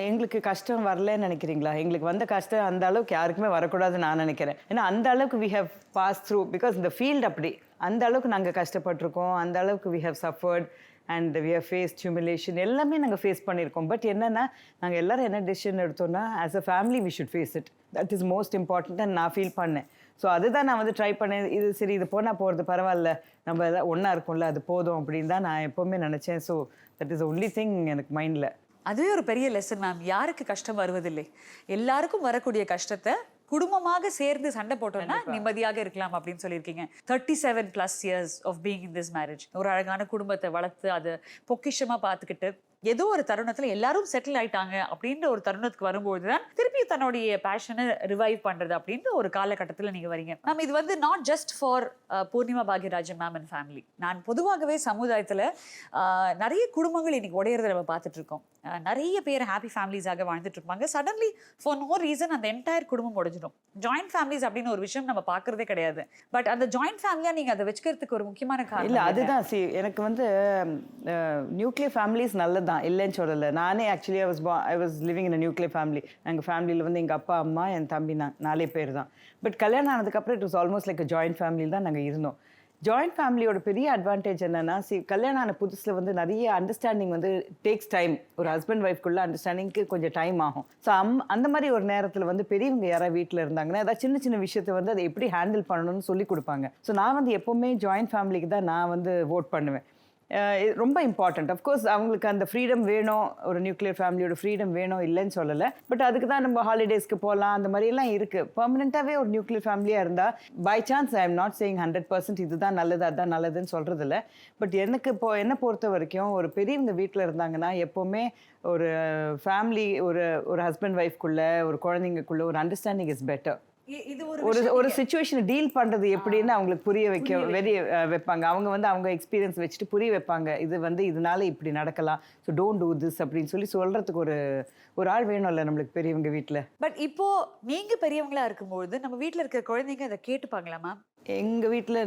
எங்களுக்கு கஷ்டம் வரலன்னு நினைக்கிறீங்களா? எங்களுக்கு வந்த கஷ்டம் அந்த அளவுக்கு யாருக்குமே வரக்கூடாதுன்னு நான் நினைக்கிறேன். ஏன்னா அந்த அளவுக்கு we have passed through, because இந்த ஃபீல்டு அப்படி அந்த அளவுக்கு நாங்கள் கஷ்டப்பட்டிருக்கோம், அந்த அளவுக்கு we have suffered and we have faced humiliation. எல்லாமே நாங்கள் ஃபேஸ் பண்ணியிருக்கோம். பட் என்னென்னா நாங்கள் எல்லோரும் என்ன டெசிஷன் எடுத்தோம்னா as a family we should face it. That is most important and நான் ஃபீல் பண்ணேன். ஸோ அதுதான் நான் வந்து ட்ரை பண்ணேன். இது சரி, இது போனால் போகிறது பரவாயில்ல, நம்ம எதாவது ஒன்றா இருக்கும்ல, அது போதும் அப்படின்னு தான் நான் எப்போவுமே நினச்சேன். So that is only thing எனக்கு மைண்டில். அதுவே ஒரு பெரிய லெசன் மேம். யாருக்கு கஷ்டம் வருவதில்லை, எல்லாருக்கும் வரக்கூடிய கஷ்டத்தை குடும்பமாக சேர்ந்து சண்டை போட்டோம்னா நிம்மதியாக இருக்கலாம் அப்படின்னு சொல்லியிருக்கீங்க. 37+ years of being in this marriage. ஒரு அழகான குடும்பத்தை வளர்த்து அதை பொக்கிஷமாக பார்த்துக்கிட்டு ஏதோ ஒரு தருணத்தில் எல்லாரும் செட்டில் ஆயிட்டாங்க அப்படின்ற ஒரு தருணத்துக்கு வரும்போது தான் திருப்பி தன்னுடைய பேஷனை ரிவைவ் பண்ணுறது அப்படின்ற ஒரு காலகட்டத்தில் நீங்கள் வரீங்க மேம். இது வந்து not just for Poornima Bhagyarajan ma'am and family. நான் பொதுவாகவே சமுதாயத்தில் நிறைய குடும்பங்கள் இன்னைக்கு உடையிறத நம்ம பார்த்துட்டு இருக்கோம். நிறைய பேர் ஹாப்பி ஃபேமிலிஸாக வாழ்ந்துட்டு இருப்பாங்க. சடன்லி ஃபார் நோ ரீசன் அந்த என்டையர் குடும்பம் உடைஞ்சிடும். ஜாயிண்ட் ஃபேமிலிஸ் அப்படின்னு ஒரு விஷயம் நம்ம பார்க்கறதே கிடையாது. பட் அந்த ஜாயிண்ட் ஃபேமிலியாக நீங்கள் அதை வச்சுக்கிறதுக்கு ஒரு முக்கியமான காரணம் இல்லை, அதுதான். எனக்கு வந்து நியூக்ளியர் ஃபேமிலிஸ் நல்லது தான், இல்லைன்னு சொல்லலை. நானே actually I was living in nuclear family. எங்கள் ஃபேமிலியில் வந்து எங்கள் அப்பா அம்மா என் தம்பி நான் 4 பேர் தான். பட் கல்யாணம் ஆனதுக்கப்புறம் it was almost like joint ஃபேமிலியில் தான் நாங்கள் இருந்தோம். ஜாயிண்ட் ஃபேமிலியோட பெரிய அட்வான்டேஜ் என்னென்னா, கல்யாணம் ஆன புதுசில் வந்து நிறைய அண்டர்ஸ்டாண்டிங் வந்து டேக்ஸ் டைம். ஒரு ஹஸ்பண்ட் ஒய்ஃப்குள்ள அண்டர்ஸ்டாண்டிங்க்கு கொஞ்சம் டைம் ஆகும். ஸோ அந்த மாதிரி ஒரு நேரத்தில் வந்து பெரியவங்க யாராவது வீட்டில் இருந்தாங்கன்னா ஏதாவது சின்ன சின்ன விஷயத்தை வந்து அதை எப்படி ஹேண்டில் பண்ணணும்னு சொல்லி கொடுப்பாங்க. ஸோ நான் வந்து எப்போவுமே ஜாயிண்ட் ஃபேமிலிக்கு தான் நான் வந்து வோட் பண்ணுவேன். ரொம்ப இம்பார்ட்டண்ட். அஃப்கோர்ஸ் அவங்களுக்கு அந்த ஃப்ரீடம் வேணும், ஒரு நியூக்ளியர் ஃபேமிலியோட ஃப்ரீடம் வேணும், இல்லைன்னு சொல்லலை. பட் அதுக்கு தான் நம்ம ஹாலிடேஸ்க்கு போகலாம், அந்த மாதிரியெல்லாம் இருக்குது. பர்மனெண்ட்டாகவே ஒரு நியூக்ளியர் ஃபேமிலியாக இருந்தால் by chance I am not saying 100% இதுதான் நல்லது அதுதான் நல்லதுன்னு சொல்கிறதில்ல. பட் எனக்கு என்னை பொறுத்த வரைக்கும் ஒரு பெரியவங்க வீட்டில் இருந்தாங்கன்னா எப்போவுமே ஒரு ஃபேமிலி ஒரு ஹஸ்பண்ட் ஒய்ஃப்குள்ளே ஒரு குழந்தைங்களுக்குள்ள ஒரு அண்டர்ஸ்டாண்டிங் இஸ் பெட்டர். ஒரு சிச்சுவேஷனை டீல் பண்ணுறது எப்படின்னு அவங்களுக்கு புரிய வைப்பாங்க. அவங்க எக்ஸ்பீரியன்ஸ் வச்சுட்டு புரிய வைப்பாங்க. இது வந்து இதனால இப்படி நடக்கலாம், ஸோ டோன்ட் டூ திஸ் அப்படின்னு சொல்கிறதுக்கு ஒரு ஆள் வேணும்ல நம்மளுக்கு பெரியவங்க வீட்டில். பட் இப்போ நீங்கள் பெரியவங்களா இருக்கும்போது நம்ம வீட்டில் இருக்கிற குழந்தைங்க அதை கேட்டுப்பாங்களா மேம்? எங்கள் வீட்டில்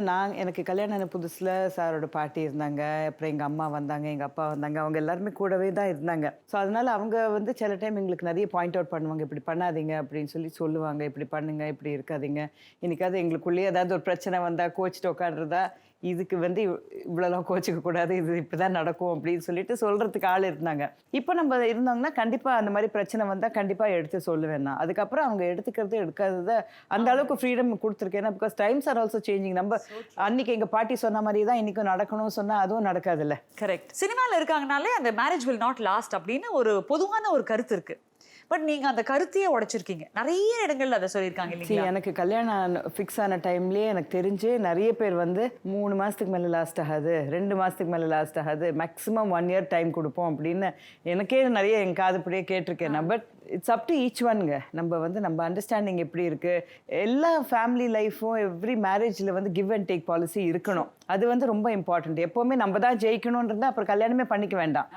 எனக்கு கல்யாணம் ஆன புதுசில் சாரோட பாட்டி இருந்தாங்க, அப்புறம் எங்கள் அம்மா வந்தாங்க, எங்கள் அப்பா வந்தாங்க. அவங்க எல்லாருமே கூடவே தான் இருந்தாங்க. ஸோ அதனால் அவங்க வந்து சில டைம் எங்களுக்கு நிறைய பாயிண்ட் அவுட் பண்ணுவாங்க. இப்படி பண்ணாதீங்க அப்படின்னு சொல்லுவாங்க. இப்படி பண்ணுங்க, இப்படி இருக்காதீங்க. இன்னைக்காவது எங்களுக்குள்ளேயே ஏதாவது ஒரு பிரச்சனை வந்தால் கோச்சிட்டு உட்காடுறதா, இதுக்கு வந்து இவ்வளோலாம் கோச்சிக்க கூடாது, இது இப்படி தான் நடக்கும் அப்படின்னு சொல்லிட்டு சொல்கிறதுக்கு ஆள் இருந்தாங்க. இப்போ நம்ம இருந்தாங்கன்னா கண்டிப்பாக அந்த மாதிரி பிரச்சனை வந்தால் கண்டிப்பாக எடுத்து சொல்லுவேன் நான். அதுக்கப்புறம் அவங்க எடுக்காததை அந்த அளவுக்கு ஃப்ரீடம் கொடுத்துருக்கேன். Because times are also changing. நம்ம அன்னைக்கு எங்கள் பாட்டி சொன்ன மாதிரி தான் இன்றைக்கும் நடக்கணும்னு சொன்னால் அதுவும் நடக்காதுல்ல. கரெக்ட். சினிமாவில் இருக்காங்கனாலே அந்த மேரேஜ் வில் நாட் லாஸ்ட் அப்படின்னு ஒரு பொதுவான ஒரு கருத்து இருக்குது. பட் நீங்கள் அந்த கருத்தையே உடைச்சிருக்கீங்க. நிறைய இடங்கள்ல அதை சொல்லியிருக்காங்க இல்லைங்களா? எனக்கு கல்யாணம் ஃபிக்ஸ் ஆன டைம்லேயே எனக்கு தெரிஞ்சு நிறைய பேர் வந்து 3 மாதத்துக்கு மேலே லாஸ்ட் ஆகாது, 2 மாதத்துக்கு மேலே லாஸ்ட் ஆகாது, மேக்ஸிமம் 1 இயர் டைம் கொடுப்போம் அப்படின்னு எனக்கே நிறைய என் காதுப்படியே கேட்டிருக்கேன். But it's up to each ஒன்ங்க. நம்ம அண்டர்ஸ்டாண்டிங் எப்படி இருக்குது. எல்லா ஃபேமிலி லைஃப்பும் எவ்ரி மேரேஜில் வந்து கிவ் அண்ட் டேக் பாலிசி இருக்கணும். அது வந்து ரொம்ப இம்பார்ட்டண்ட். எப்போவுமே நம்ம தான் ஜெயிக்கணும்னு இருந்தால் அப்புறம் கல்யாணமே பண்ணிக்க வேண்டாம்.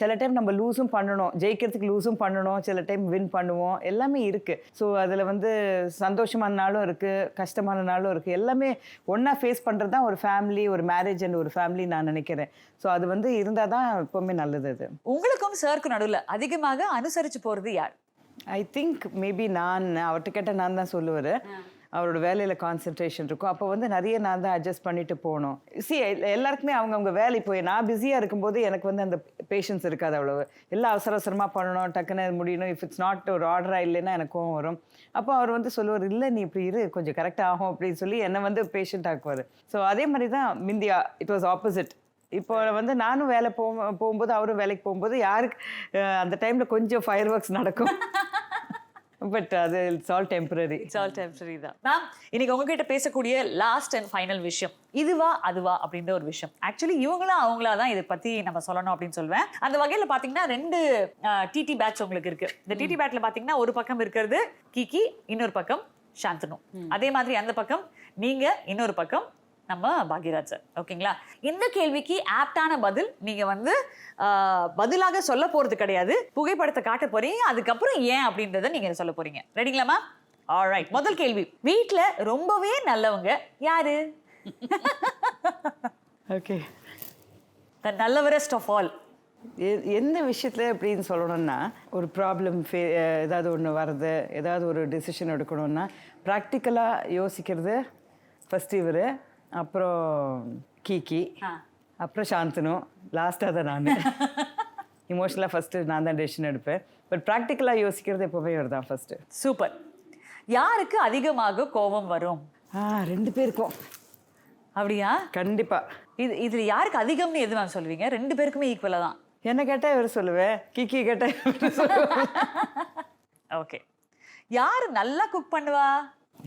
சில டைம் நம்ம லூஸும் பண்ணணும், ஜெயிக்கிறதுக்கு லூஸும் பண்ணணும், சில டைம் வின் பண்ணுவோம், எல்லாமே இருக்குது. ஸோ அதில் வந்து சந்தோஷமான நாளும் இருக்குது, கஷ்டமான நாளும் இருக்குது. எல்லாமே ஒன்றா ஃபேஸ் பண்ணுறது தான் ஒரு ஃபேமிலி, ஒரு மேரேஜ் அண்ட் ஒரு ஃபேமிலி நான் நினைக்கிறேன். ஸோ அது வந்து இருந்தால் தான் எப்போவுமே நல்லது. அது உங்களுக்கும் சாருக்கு நடுவில் அதிகமாக அனுசரித்து போகிறது யார்? ஐ திங்க் மேபி நான் அவர்கிட்ட கேட்டால் நான் தான் சொல்லுவார். அவரோட வேலையில் கான்சென்ட்ரேஷன் இருக்கும். அப்போ வந்து நிறைய நான் தான் அட்ஜஸ்ட் பண்ணிட்டு போகணும். எல்லாருக்குமே அவங்கவுங்க வேலை போய் நான் பிஸியாக இருக்கும்போது எனக்கு வந்து அந்த பேஷன்ஸ் இருக்காது அவ்வளவு. எல்லாம் அவசர அவசரமாக பண்ணணும், டக்குன்னு முடியணும். இஃப் இட்ஸ் நாட் ஒரு ஆர்டராக இல்லைன்னா எனக்கும் வரும். அப்போ அவர் வந்து சொல்லுவார், இல்லை நீ இப்படி இரு, கொஞ்சம் கரெக்டாக ஆகும் அப்படின்னு சொல்லி என்னை வந்து பேஷண்ட் ஆக்குவார். ஸோ அதே மாதிரி தான் மிந்தியா இட் வாஸ் ஆப்போசிட். இப்போ வந்து நானும் வேலை போகும்போது அவரும் வேலைக்கு போகும்போது யாருக்கு அந்த டைமில் கொஞ்சம் ஃபயர் ஒர்க்ஸ் நடக்கும். பட் அது it's all temporary. It's all temporary தான். மேம் இன்னைக்கு உங்ககிட்ட பேசக்கூடிய லாஸ்ட் அண்ட் ஃபைனல் விஷயம் இதுவா அதுவா அப்படின்ற ஒரு விஷயம். ஆக்சுவலி இவங்களா அவங்களா தான் இதை பத்தி நம்ம சொல்லணும் அப்படின்னு சொல்வேன். அந்த வகையில் பார்த்தீங்கன்னா 2 டிடி பேட்ச் உங்களுக்கு இருக்கு. இந்த டிடி பேட்ச்ல பார்த்தீங்கன்னா ஒரு பக்கம் இருக்கிறது கிகி, இன்னொரு பக்கம் சாந்தனு. அதே மாதிரி அந்த பக்கம் நீங்க, இன்னொரு பக்கம் நம்ம பாக்யராஜ் சார். ஓகேங்களா? இந்த கேள்விக்கு ஆப்டான பதில் நீங்க வந்து பதிலாக சொல்ல போறது கிடையாது. புகைப்படத்தை காட்ட போறீங்க, அதுக்கப்புறம் ஏன் அப்படின்றத நீங்க சொல்ல போறீங்க. ரெடிங்களாமா? ஆல்ரைட். முதல் கேள்வி, வீட்ல ரொம்பவே நல்லவங்க யாரு? ஓகே. த நல்லவரஸ்ட் ஆஃப் ஆல். எந்த விஷயத்தில் எப்படின்னு சொல்லணும்னா, ஒரு ப்ராப்ளம் ஏதாவது ஒன்று வர்றது, ஏதாவது ஒரு டிசிஷன் எடுக்கணும்னா ப்ராக்டிக்கலாக யோசிக்கிறது ஃபஸ்ட் இவர், அப்புறம் கீகி, அப்புறம் சாந்தனு, லாஸ்ட்டாக தான் நான். இமோஷனலாக ஃபஸ்ட்டு நான் தான் டெசிஷன் எடுப்பேன். பட் ப்ராக்டிக்கலாக யோசிக்கிறது எப்போவுமே இவர் தான் ஃபஸ்ட்டு. சூப்பர். யாருக்கு அதிகமாக கோபம் வரும்? 2 பேருக்கும். அப்படியா? கண்டிப்பாக. இதில் யாருக்கு அதிகம்னு எது மேம் சொல்லுவீங்க? 2 பேருக்குமே ஈக்குவலாக தான். என்ன கேட்டால் இவர் சொல்லுவேன், கிக்கி கேட்டால் இவர் சொல்லுவேன். ஓகே. யார் நல்லா குக் பண்ணுவா?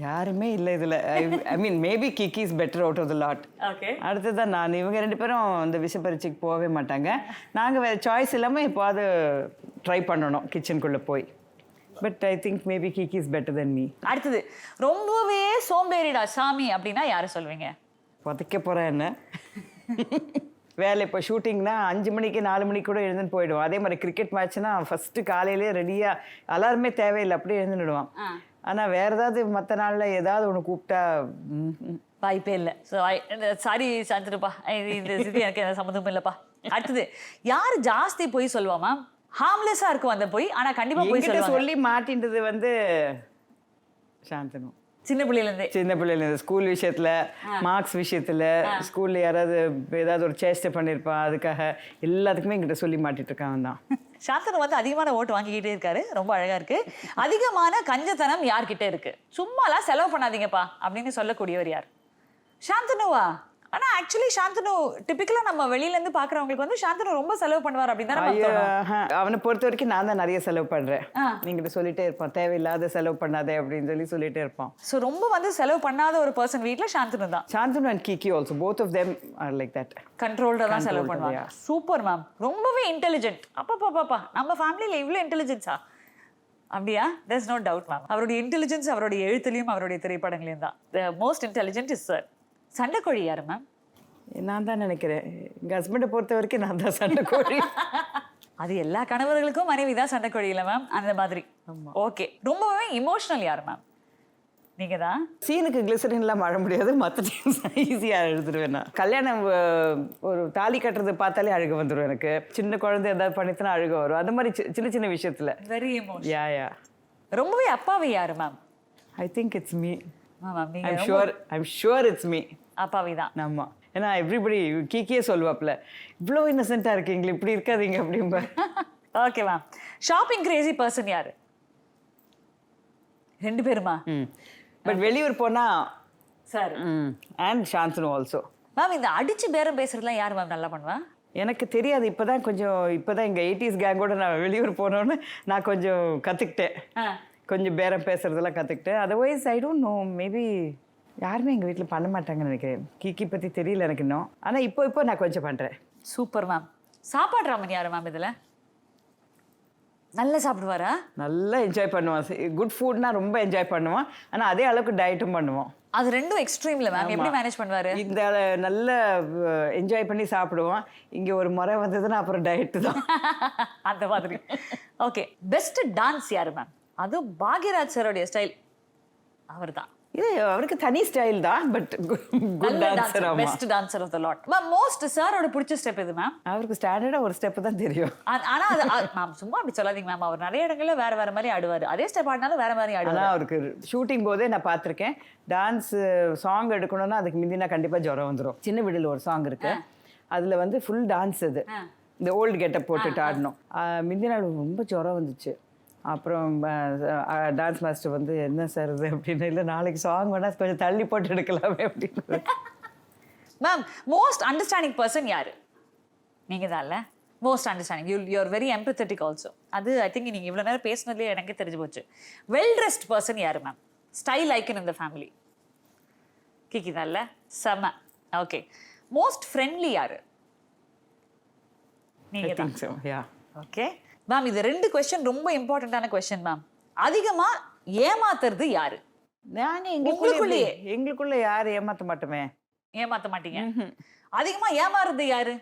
யாருமே இல்லை இதில். I mean maybe Kiki is better out of the lot. Okay. அடுத்ததான் நான். இவங்க 2 பேரும் இந்த விஷ பரீட்சைக்கு போகவே மாட்டாங்க. நாங்கள் வேறு சாய்ஸ் இல்லாமல் எப்போது ட்ரை பண்ணணும் கிச்சனுக்குள்ளே போய். But I think maybe Kiki is better than me. அடுத்தது, ரொம்பவே சோம்பேறிடா சாமி அப்படின்னா யாரை சொல்வீங்க? புதைக்க போகிறேன் என்ன. வேலை இப்போ ஷூட்டிங்னா 5 மணிக்கு 4 மணிக்கு கூட எழுந்துன்னு போயிடுவோம். அதே மாதிரி கிரிக்கெட் மேட்ச்னா ஃபஸ்ட்டு காலையிலே ரெடியாக அலாரமே தேவையில்லை, அப்படியே எழுந்துடுவான். ஆனால் வேறு ஏதாவது மற்ற நாளில் ஏதாவது ஒன்று கூப்பிட்டா வாய்ப்பே இல்லை. ஸோ சாரி சாந்திருப்பா, இந்த இது எனக்கு எந்த சம்மந்தமும் இல்லைப்பா. அடுத்தது, யார் ஜாஸ்தி போய் சொல்லுவா மேம்? ஹார்ம்லெஸ்ஸாக இருக்கும் அந்த போய், ஆனால் கண்டிப்பாக போய் சொல்லுவாங்க. சொல்லி மாட்டின்றது வந்து சாந்தனு. சின்ன பிள்ளையிலேருந்து ஸ்கூல் விஷயத்தில், மார்க்ஸ் விஷயத்தில், ஸ்கூலில் யாராவது ஏதாவது ஒரு சேஷ்டை பண்ணியிருப்பான், அதுக்காக எல்லாத்துக்குமே எங்கிட்ட சொல்லி மாட்டிட்டு இருக்கான் தான். சாந்தனு வந்து அதிகமான ஓட்டு வாங்கிக்கிட்டே இருக்காரு, ரொம்ப அழகா இருக்கு. அதிகமான கஞ்சத்தனம் யார்கிட்ட இருக்கு? சும்மாலாம் செலவு பண்ணாதீங்கப்பா அப்படின்னு சொல்லக்கூடியவர் யார்? சாந்தனுவா? ஆனா ஆக்சுவலி சாந்தனு டிபிக்கலா நம்ம வெளியில இருந்து பாக்குறவங்களுக்கு வந்து சாந்தனு ரொம்ப செலவு பண்ணுவார் அப்படின்னு. அவனை பொறுத்த வரைக்கும் நான் தான் நிறைய செலவு பண்றேன். நீங்கிட்ட சொல்லிட்டே இருப்பான், தேவையில்லாத செலவு பண்ணாதே அப்படின்னு சொல்லிட்டே இருப்பான். ஸோ ரொம்ப வந்து செலவு பண்ணாத ஒரு பர்சன் வீட்டில் சாந்தனு தான். Shantanu and Kiki also, both of them are like that. கண்ட்ரோல்டாக தான் செலவு பண்ணுவாங்க. சூப்பர் மேம், ரொம்பவே இன்டெலிஜென்ட். அப்பா நம்ம ஃபேமிலியில் இவ்வளோ இன்டெலிஜென்ஸா? அப்படியா? there's no doubt ma'am. அவருடைய இன்டெலிஜென்ஸ் அவருடைய எழுத்துலையும் அவருடைய திரைப்படங்களையும் தான். the most intelligent is sir. சண்டைக்கோழி யாரு மேம்? நான் தான் நினைக்கிறேன். எங்கள் ஹஸ்பண்டை பொறுத்த வரைக்கும் நான் தான் சண்டைக்கோழி. அது எல்லா கணவர்களுக்கும் மனைவி தான் சண்டைக்கோழி இல்லை மேம், அந்த மாதிரி. ஓகே. ரொம்பவே இமோஷனல் யார் மேம்? நீங்கள் தான். சீனுக்கு கிளிசரின்லாம் மழ முடியாது, மற்ற ஈஸியாக எழுதுருவேன் நான். கல்யாணம் ஒரு தாலி கட்டுறது பார்த்தாலே அழுக வந்துடும் எனக்கு. சின்ன குழந்தை ஏதாவது பண்ணிட்டுனா அழுக வரும். அந்த மாதிரி சின்ன சின்ன விஷயத்தில் வெரி இமோஷனல். யா. ரொம்பவே அப்பாவி யாரு ma'am? I think it's me. I'm sure it's me. அப்பாவி தான். ஆமாம். ஏன்னா எவ்ரிபடி கீக்கியே சொல்லுவாப்ல, இவ்வளோ இன்னசென்ட்டாக இருக்கீங்களே, இப்படி இருக்காதீங்க அப்படிம்ப. Okay ma'am. Shopping crazy person யாரு? 2 பேருமா? பட் வெளியூர் போனால் sir and Shanthanu also. Ma'am இந்த அடிச்சு பேரம் பேசுறதுலாம் யார் மேம் நல்லா பண்ணுவா? எனக்கு தெரியாது. இப்போ தான் எங்கள் 80s கேங்கோட நான் வெளியூர் போனோன்னு நான் கொஞ்சம் கற்றுக்கிட்டேன். கொஞ்சம் பேரம் பேசுறதெல்லாம் கற்றுக்கிட்டேன். Otherwise I don't know, maybe யாருமே எங்கள் வீட்டில் பண்ண மாட்டாங்கன்னு நினைக்கிறேன். கீக்கி பற்றி தெரியல எனக்கு இன்னும். ஆனால் இப்போ நான் கொஞ்சம் பண்ணுறேன். Super ma'am. சாப்பாடு ராமன் யாரு மேம் இதில்? நல்லா சாப்பிடுவாரா? நல்லா என்ஜாய் பண்ணுவான். குட் ஃபுட்னா ரொம்ப என்ஜாய் பண்ணுவான். ஆனால் அதே அளவுக்கு டயட்டும் பண்ணுவான். அது ரெண்டும் எக்ஸ்ட்ரீம்ல மேம். எப்படி மேனேஜ் பண்ணுவாரு? இந்த நல்ல என்ஜாய் பண்ணி சாப்பிடுவான். இங்கே ஒரு முறை வந்ததுன்னா அப்புறம் டயட்டு தான். அந்த மாதிரி. ஓகே. பெஸ்ட் டான்ஸ் யாரு மேம்? அதுவும் பாக்யராஜ் சாரோடைய ஸ்டைல். அவர்தான். இது அவருக்கு தனி ஸ்டைல் தான், பட் குட் டான்சர். ஆமா, best dancer of the lot. Ma'am most சாரோட பிடிச்ச ஸ்டெப் இது மேம்? அவருக்கு ஸ்டாண்டர்டா ஒரு ஸ்டெப் தான் தெரியும். ஆனா அது மேம் சும்மா அப்படி சொல்லாதீங்க மேம், அவர் நிறைய இடங்கள்ல வேற வேற மாதிரி ஆடுவாரு. அதே ஸ்டெப் ஆடினாலும் வேற மாதிரி ஆடுவாரு. ஆனால் அவருக்கு ஷூட்டிங் போதே நான் பார்த்துருக்கேன், டான்ஸ் சாங் எடுக்கணும்னா அதுக்கு முந்தினா கண்டிப்பாக ஜுரம் வந்துடும். சின்ன வீடில் ஒரு சாங் இருக்கு, அதில் வந்து ஃபுல் டான்ஸ் அது, இந்த ஓல்டு கெட்டப் போட்டுட்டு ஆடணும். முந்தின நாள் ரொம்ப ஜுரம் வந்துச்சு. அப்புறம் டான்ஸ் மாஸ்டர் வந்து என்ன சார் இது அப்படின்னு, இல்லை நாளைக்கு சாங் வேணால் கொஞ்சம் தள்ளி போட்டு எடுக்கலாமே அப்படின்னு. மேம் மோஸ்ட் அண்டர்ஸ்டாண்டிங் பர்சன் யாரு? நீங்க தான்ல most understanding. You are very empathetic also. அது ஐ திங்க் நீங்கள் இவ்வளோ நேரம் பேசினதுலேயே எனக்கே தெரிஞ்சு போச்சு. வெல் ட்ரெஸ்ட் பர்சன் யாரு மேம்? ஸ்டைல் ஐக்கன் இந்த ஃபேமிலி. கிக்கி தான்ல, செம. ஓகே. மோஸ்ட் ஃப்ரெண்ட்லி யாரு? நீங்க தான். ஓகே மேம், இது 2 கொஸ்டின் ரொம்ப இம்பார்ட்டன்டான கொஸ்டின் மேம். அதிகமா ஏமாத்துறது யாரு? நாங்கள் எங்களுக்குள்ளே யாரும் ஏமாற்ற மாட்டோமே. ஏமாத்த மாட்டீங்க. அதிகமா ஏமாறுறது யாரு?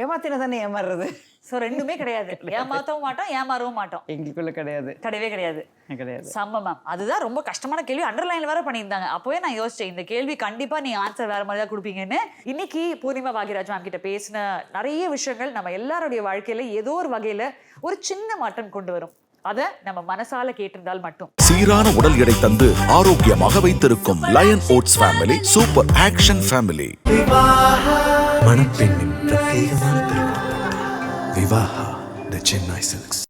ஏமாத்தின தானே ஏமாறுறது. ஸோ ரெண்டுமே கிடையாது. ஏமாத்தவும் மாட்டோம், ஏமாறவும் மாட்டோம். எங்களுக்குள்ள கிடையாது, கிடையவே கிடையாது. கிடையாது. செம்ம மேம். அதுதான் ரொம்ப கஷ்டமான கேள்வி. அண்டர்லைன்ல வேற பண்ணியிருந்தாங்க. அப்போவே நான் யோசிச்சேன் இந்த கேள்வி கண்டிப்பா நீ ஆன்சர் வேற மாதிரி தான் கொடுப்பீங்கன்னு. இன்னைக்கு பூர்ணிமா பாக்யராஜ் மேம் கிட்ட பேசின நிறைய விஷயங்கள் நம்ம எல்லாருடைய வாழ்க்கையில ஏதோ ஒரு வகையில ஒரு சின்ன மாற்றம் கொண்டு வரும். அதை நம்ம மனசால கேட்டிருந்தால் மட்டும். சீரான உடல் எடை தந்து ஆரோக்கியமாக வைத்திருக்கும் Lion oats family super action family. மணப்பெண்ணின் பிரத்யேகமான திருமணம் விவாஹா தி சென்னை சில்க்ஸ்.